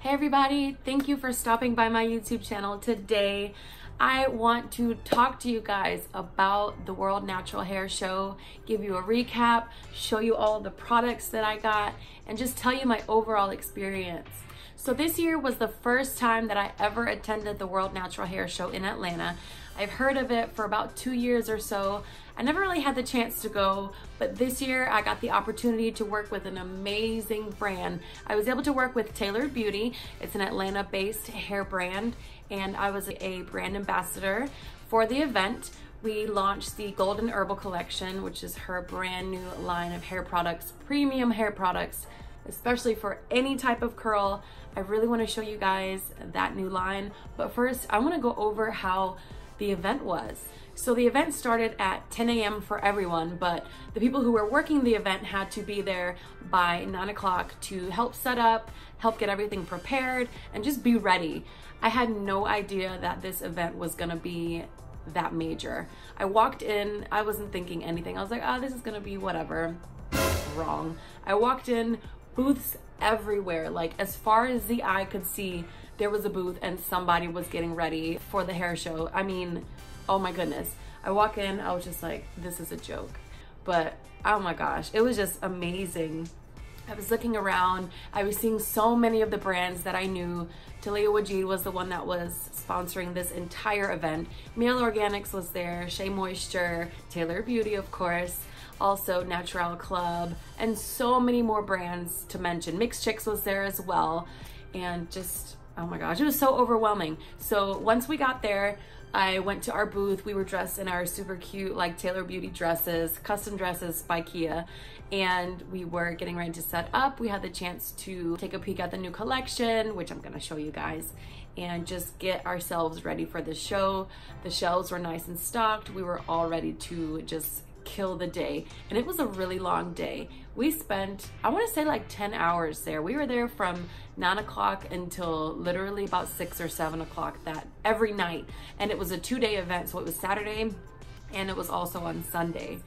Hey everybody, thank you for stopping by my YouTube channel. Today I want to talk to you guys about the World Natural Hair Show, give you a recap, show you all the products that I got, and just tell you my overall experience. So this year was the first time that I ever attended the World Natural Hair Show in Atlanta. I've heard of it for about 2 years or so. I never really had the chance to go, but this year I got the opportunity to work with an amazing brand. I was able to work with Tailored Beauty. It's an Atlanta-based hair brand, and I was a brand ambassador for the event. We launched the Golden Herbal Collection, which is her brand new line of hair products, premium hair products, especially for any type of curl. I really want to show you guys that new line, but first I want to go over how the event was. So the event started at 10 a.m. for everyone, but the people who were working the event had to be there by 9 o'clock to help set up, help get everything prepared, and just be ready. I had no idea that this event was gonna be that major. I walked in, I wasn't thinking anything. I was like, oh, this is gonna be whatever. Wrong. I walked in, booths everywhere. Like as far as the eye could see, there was a booth and somebody was getting ready for the hair show. I mean, oh my goodness. I walk in, I was just like, this is a joke. But oh my gosh, it was just amazing. I was looking around, I was seeing so many of the brands that I knew. Talia Wajid was the one that was sponsoring this entire event. Male Organics was there, Shea Moisture, Tailored Beauty, of course, also Natural Club, and so many more brands to mention. Mixed Chicks was there as well, and just, oh my gosh, it was so overwhelming. So once we got there, I went to our booth. We were dressed in our super cute, like Tailored Beauty dresses, custom dresses by Kia, and we were getting ready to set up. We had the chance to take a peek at the new collection, which I'm gonna show you guys, and just get ourselves ready for the show. The shelves were nice and stocked. We were all ready to just kill the day, and it was a really long day. We spent, I want to say, like 10 hours there. We were there from 9 o'clock until literally about 6 or 7 o'clock that every night, and it was a 2-day event. So it was Saturday and it was also on Sunday.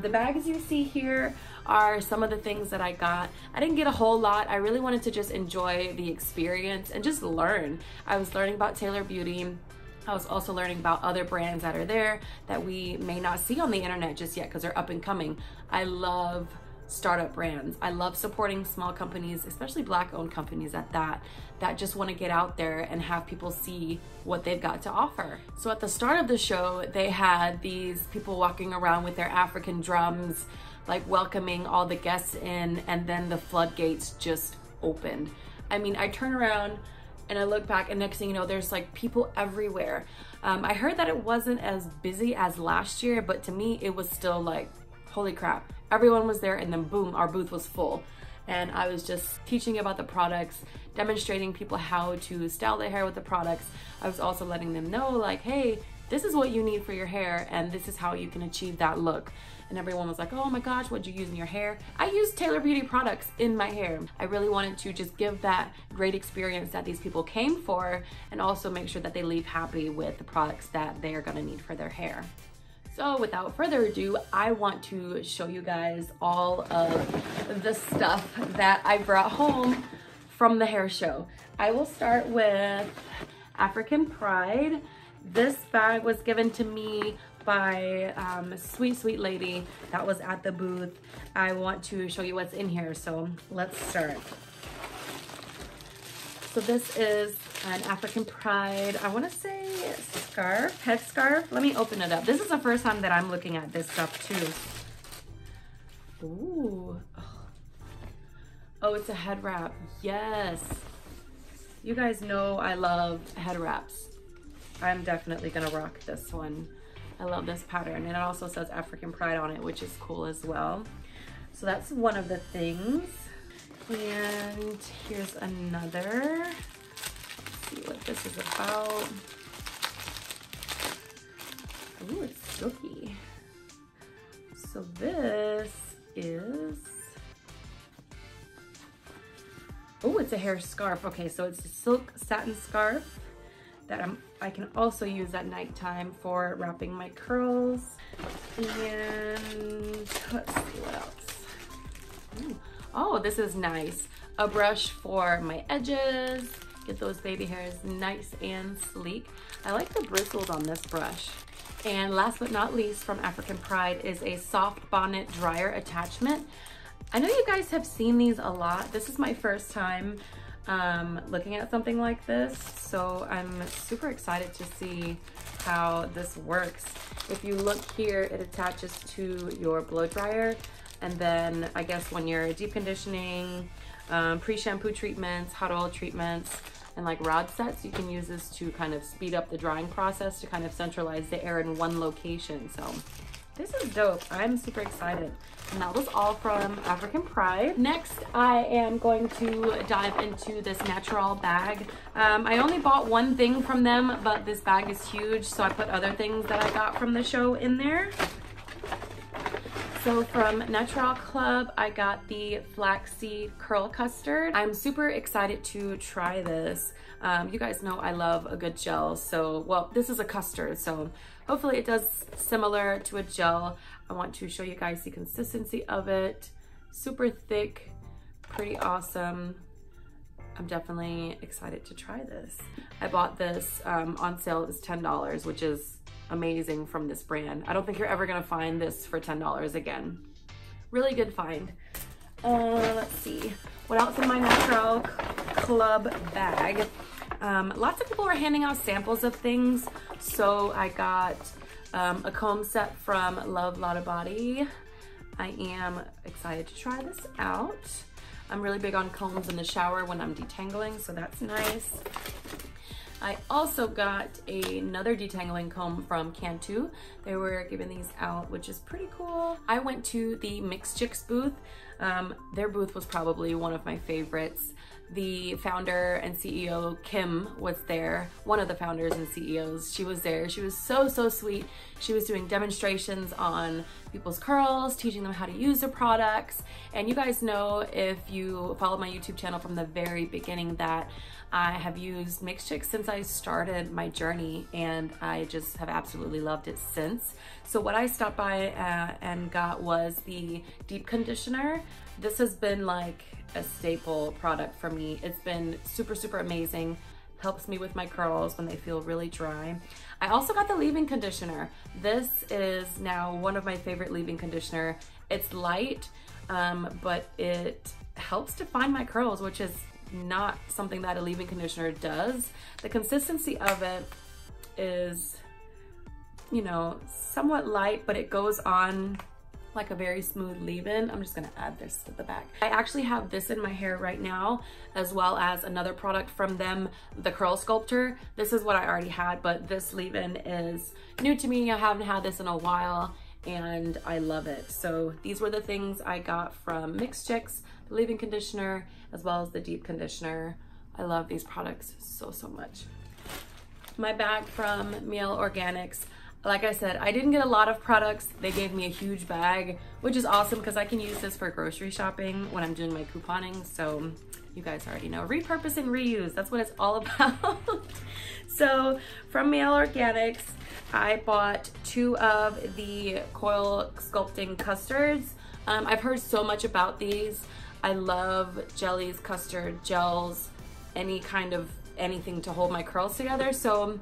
The bags you see here are some of the things that I got. I didn't get a whole lot. I really wanted to just enjoy the experience and just learn. I was learning about Tailored Beauty. I was also learning about other brands that are there that we may not see on the internet just yet because they're up and coming. I love startup brands. I love supporting small companies, especially Black-owned companies at that just want to get out there and have people see what they've got to offer. So at the start of the show, they had these people walking around with their African drums, like welcoming all the guests in, and then the floodgates just opened. I mean, I turn around and I look back, and next thing you know, there's like people everywhere. I heard that it wasn't as busy as last year, but to me, it was still like, holy crap. Everyone was there, and then boom, our booth was full. And I was just teaching about the products, demonstrating people how to style their hair with the products. I was also letting them know, like, hey, this is what you need for your hair, and this is how you can achieve that look. And everyone was like, oh my gosh, what'd you use in your hair? I used Tailored Beauty products in my hair. I really wanted to just give that great experience that these people came for, and also make sure that they leave happy with the products that they are gonna need for their hair. So without further ado, I want to show you guys all of the stuff that I brought home from the hair show. I will start with African Pride. This bag was given to me by a sweet lady that was at the booth. I want to show you what's in here, so let's start. So this is an African Pride, I want to say scarf, head scarf. Let me open it up. This is the first time that I'm looking at this stuff too. Ooh. Oh, it's a head wrap. Yes. You guys know I love head wraps. I'm definitely gonna rock this one. I love this pattern, and it also says African Pride on it, which is cool as well. So that's one of the things. And here's another. Let's see what this is about. Ooh, it's silky. So this is, oh, it's a hair scarf. Okay, so it's a silk satin scarf that I can also use at nighttime for wrapping my curls. And let's see what else. Ooh. Oh, this is nice. a brush for my edges, get those baby hairs nice and sleek. I like the bristles on this brush. And last but not least from African Pride is a soft bonnet dryer attachment. I know you guys have seen these a lot. This is my first time looking at something like this, so I'm super excited to see how this works. If you look here, it attaches to your blow dryer, and then I guess when you're deep conditioning, pre-shampoo treatments, hot oil treatments, and like rod sets, you can use this to kind of speed up the drying process to kind of centralize the air in one location. So this is dope. I'm super excited. And that was all from African Pride. Next, I am going to dive into this Natural bag. I only bought one thing from them, but this bag is huge, so I put other things that I got from the show in there. So from Natural Club, I got the flaxseed curl custard. I'm super excited to try this. You guys know I love a good gel, so, well, this is a custard, so hopefully it does similar to a gel. I want to show you guys the consistency of it. Super thick, pretty awesome. I'm definitely excited to try this. I bought this on sale. It was $10, which is amazing from this brand. I don't think you're ever gonna find this for $10 again. Really good find. Let's see, what else in my Natural Club bag? Lots of people were handing out samples of things, so I got a comb set from Love Lotta Body. I am excited to try this out. I'm really big on combs in the shower when I'm detangling, so that's nice. I also got another detangling comb from Cantu. They were giving these out, which is pretty cool. I went to the Mixed Chicks booth. Their booth was probably one of my favorites. The founder and CEO, Kim, was there. One of the founders and CEOs, she was there. She was so, so sweet. She was doing demonstrations on people's curls, teaching them how to use the products. And you guys know, if you follow my YouTube channel from the very beginning, that I have used Mixed Chicks since I started my journey, and I just have absolutely loved it since. So what I stopped by and got was the deep conditioner. This has been like a staple product for me. It's been super, super amazing. Helps me with my curls when they feel really dry. I also got the leave-in conditioner. This is now one of my favorite leave-in conditioner. It's light, but it helps define my curls, which is not something that a leave-in conditioner does. The consistency of it is, you know, somewhat light, but it goes on like a very smooth leave-in. I'm just gonna add this to the back. I actually have this in my hair right now, as well as another product from them, the Curl Sculptor. This is what I already had, but this leave-in is new to me. I haven't had this in a while, and I love it. So these were the things I got from Mixed Chicks, the leave-in conditioner, as well as the deep conditioner. I love these products so, so much. My bag from Miel Organics. Like I said, I didn't get a lot of products. They gave me a huge bag, which is awesome because I can use this for grocery shopping when I'm doing my couponing. So you guys already know, repurpose and reuse, that's what it's all about. So from Miel Organics, I bought 2 of the coil sculpting custards. I've heard so much about these. I love jellies, custard, gels, any kind of anything to hold my curls together. So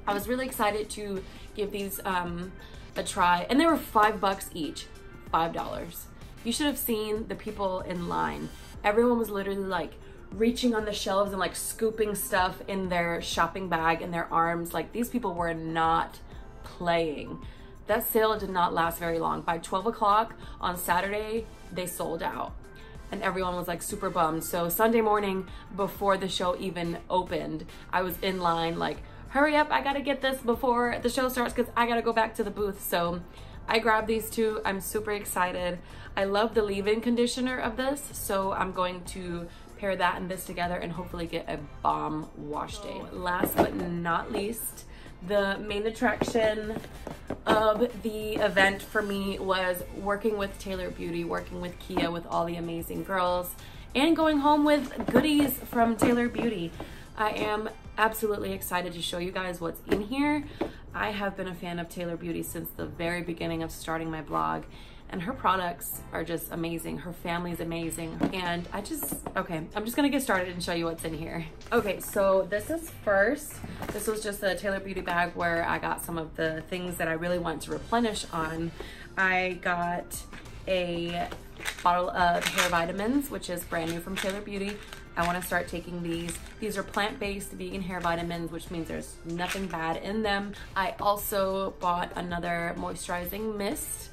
I was really excited to give these a try, and they were $5 each, $5. You should have seen the people in line. Everyone was literally like reaching on the shelves and like scooping stuff in their shopping bag in their arms. Like, these people were not playing. That sale did not last very long. By 12 o'clock on Saturday, they sold out, and everyone was like super bummed. So Sunday morning, before the show even opened, I was in line like, hurry up, I gotta get this before the show starts because I gotta go back to the booth. So I grabbed these 2. I'm super excited. I love the leave-in conditioner of this, so I'm going to pair that and this together and hopefully get a bomb wash day. Last but not least, the main attraction of the event for me was working with Taylor Beauty, working with Kia, with all the amazing girls, and going home with goodies from Taylor Beauty. I am absolutely excited to show you guys what's in here. I have been a fan of Taylor Beauty since the very beginning of starting my blog, and her products are just amazing. Her family's amazing. And okay, I'm just gonna get started and show you what's in here. Okay, so this was just a Taylor Beauty bag where I got some of the things that I really want to replenish on. I got a bottle of hair vitamins, which is brand new from Taylor Beauty. I want to start taking these. These are plant-based vegan hair vitamins, which means there's nothing bad in them. I also bought another moisturizing mist,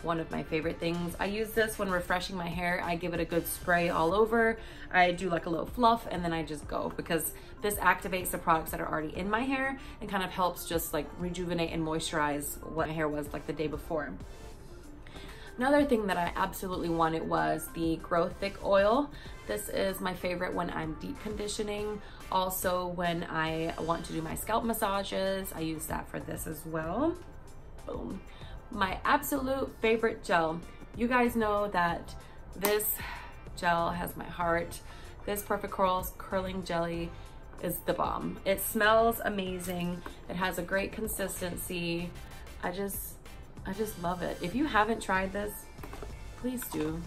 one of my favorite things. I use this when refreshing my hair. I give it a good spray all over. I do like a little fluff and then I just go, because this activates the products that are already in my hair and kind of helps just like rejuvenate and moisturize what my hair was like the day before. Another thing that I absolutely wanted was the Grow Thick oil. This is my favorite when I'm deep conditioning. Also, when I want to do my scalp massages, I use that for this as well. Boom. My absolute favorite gel. You guys know that this gel has my heart. This Perfect Curls Curling Jelly is the bomb. It smells amazing. It has a great consistency. I just love it. If you haven't tried this, please do.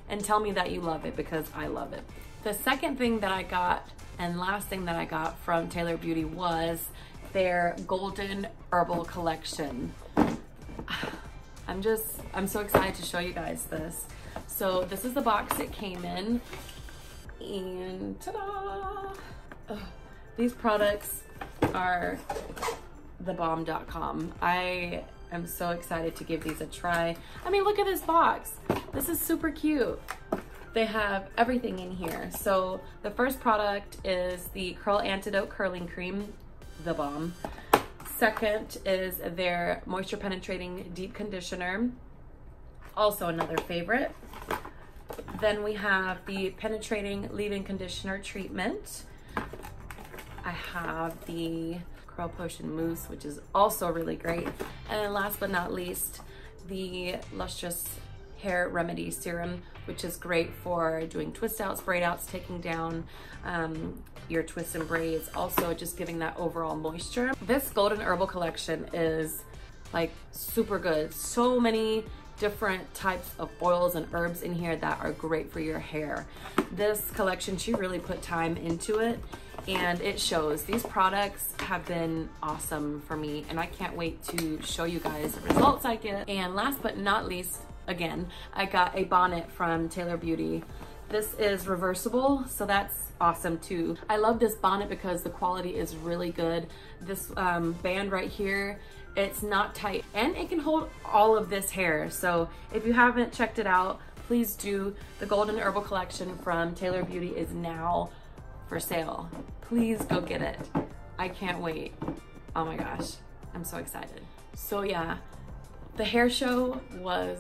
And tell me that you love it, because I love it. The second thing that I got and last thing that I got from Taylor Beauty was their Golden Herbal Collection. I'm so excited to show you guys this. So this is the box it came in, and ta-da! These products are thebomb.com. I am so excited to give these a try. I mean, look at this box. This is super cute. They have everything in here. So the first product is the Curl Antidote Curling Cream, the bomb. Second is their Moisture Penetrating Deep Conditioner, also another favorite. Then we have the Penetrating Leave-In Conditioner Treatment. I have the Curl Potion Mousse, which is also really great. And then last but not least, the Lustrous Hair Remedy Serum, which is great for doing twist outs, braid outs, taking down your twists and braids, also just giving that overall moisture. This Golden Herbal Collection is like super good. So many different types of oils and herbs in here that are great for your hair. This collection, she really put time into it, and it shows. These products have been awesome for me, and I can't wait to show you guys the results I get. And last but not least, again, I got a bonnet from Taylor Beauty. This is reversible, so that's awesome too. I love this bonnet because the quality is really good. This band right here, it's not tight, and it can hold all of this hair. So if you haven't checked it out, please do. The Golden Herbal Collection from Taylor Beauty is now for sale. Please go get it. I can't wait. Oh my gosh, I'm so excited. So yeah, the hair show was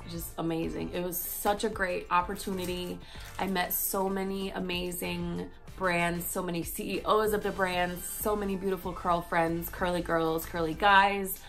just amazing. It was such a great opportunity. I met so many amazing brands, so many CEOs of the brands, so many beautiful curl friends, curly girls, curly guys,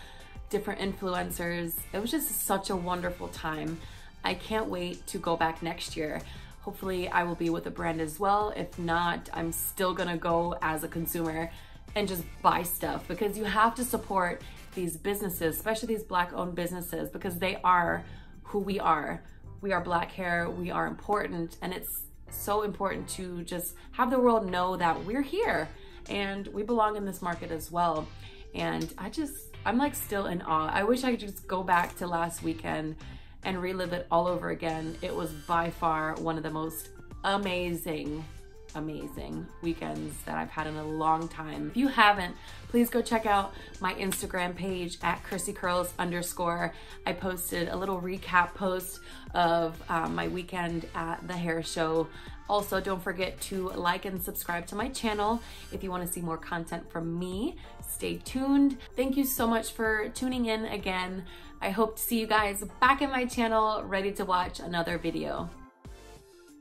different influencers. It was just such a wonderful time. I can't wait to go back next year. Hopefully I will be with a brand as well. If not, I'm still gonna go as a consumer and just buy stuff, because you have to support these businesses, especially these Black owned businesses, because they are who we are. We are Black hair, we are important, and it's so important to just have the world know that we're here and we belong in this market as well. And I'm like still in awe. I wish I could just go back to last weekend and relive it all over again. It was by far one of the most amazing weekends that I've had in a long time. If you haven't, please go check out my Instagram page at ChrissyCurls_. I posted a little recap post of my weekend at the hair show. Also, don't forget to like and subscribe to my channel if you want to see more content from me. Stay tuned. Thank you so much for tuning in again. I hope to see you guys back in my channel ready to watch another video.